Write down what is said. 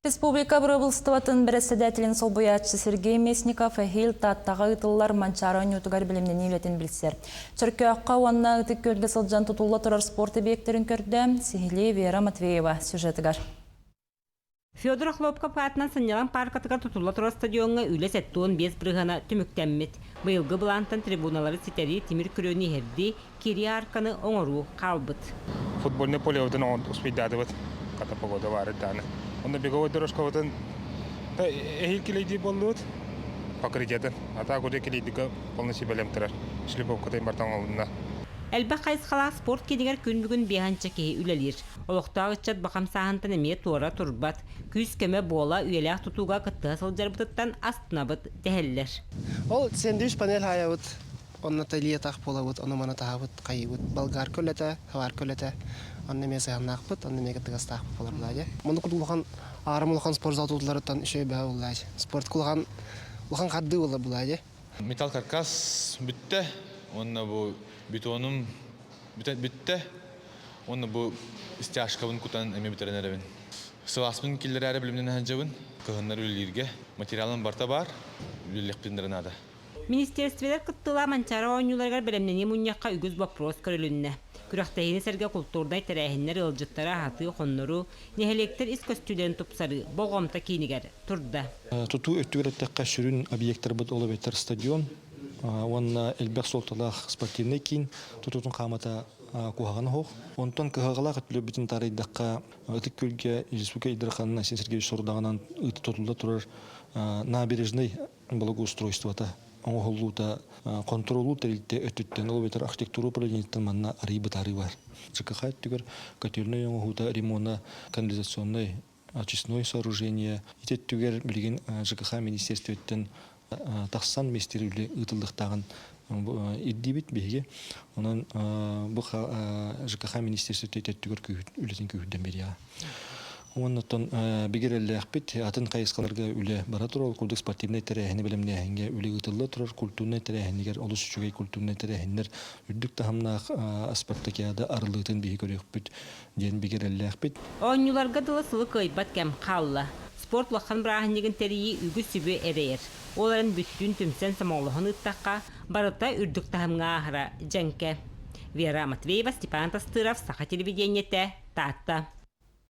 Республика Бұрыбылстыватын бірәседәтілін солбоятшы Сергей Месников әхел таттаға ұтылылар манчарын ұтығар білімнен елетін білсер. Түркі аққа уанна ұтық көлгі сылжан тұтулы тұрар спорт объектерін көрді Сихили Вера Матвеева сюжетігар. Федор Хлопков атынан сынялан паркатыға тұтулы тұрар стадионға үлес әттуын 5 бірғана түміктәммет. Бұйылғы бұлантан трибуналары сетері темір күрөні herdi, кері арқаны оңыру қалбыт. Футбольный поле он успеть дадывать, когда погода варит даны. Он на беговой дорожке вот он эхил келейди болдут покрытиятын. А так уже келейди полностью белем тұрар. Шлиповка тайм бартан алдында. Әлбә қайсқала спорт кенегер күн бүгін бейханча кеге үлелер. Олықтағы чат бақам сағантын әме туара тұрбат. Күз кеме бола үйелек тұтуға қытты асыл жарбытыттан астына бұт дәхеллер. Ол сэндвич панель хая вот он Наталья так пола вот он мана та вот кай вот болгар көлете, хавар көлете. Он неме саянак бут, он неме кеттегас так болар булады. Моны кулган арымлыган спорт зал тутулардан ишей бә булады. Спорт кулган кадды булады. Металл каркас бүтте. Онна бу бетоным бүтте. Онна бу стяжкабын кутан эме битеренеребин. Сываспын киллери билимден ханжабын. Кыгыннар үллерге материалын барта бар. Үллекпиндерен ада. Министерствелер кыттыла манчара ойнуларгар белемнени муньякка үгіз вопрос көрілінне. Күрақтайыны сәрге культурдай тәрәхіннер ылжыттара хаты қонныру, нехелектер искостюлен тупсары, болғамта кейінігер тұрды. Туту өттігіреттіққа шүрін объекттер бұд олы бетер стадион. Онна әлбәқ солталақ спортивный кейін тұтутын қамата кухаганы хоқ. Онтон кыхағалақ өттілі бүтін тарайдаққа ұтық көлге Республика Идырханына Сергей Сордағынан ұты тұтылда тұрар набережный благоустройствота. Оңғылуыта контролу тәрілтті өттіттен ол бетер архитектуру управлениеттен манна арибы тары бар. ЖКХ өттігір көтеріне оңғылуыта ремонтна канализационный очистной сооружение. Итеттігер білген ЖКХ министерстветтен тақсан местерілі ұтылдықтағын иддибит беге. Онан бұл ЖКХ министерстветті итеттігер үлетін күйден берия. Оннан бигерелле ахпит атын кайыскаларга үле бара турал кулдук спортивный терехини билимнехинге үле гытылла турар культурный терехинигер олус үчүгей культурный терехиннер үрдүк тахамна спартакиада арылытын бии көрөкпүт ден бигерелле ахпит. Ойнуларга дылы сылы кыйбат кем қалла. Спорт лахан брахынеген терии үгү сүбү эрейер. Оларын бүттүн түмсен самолохон ыттакка барыта үрдүк тахамга ахара жанке. Вера Матвеева, Степан Тастыров, Саха телевидениете, Тата.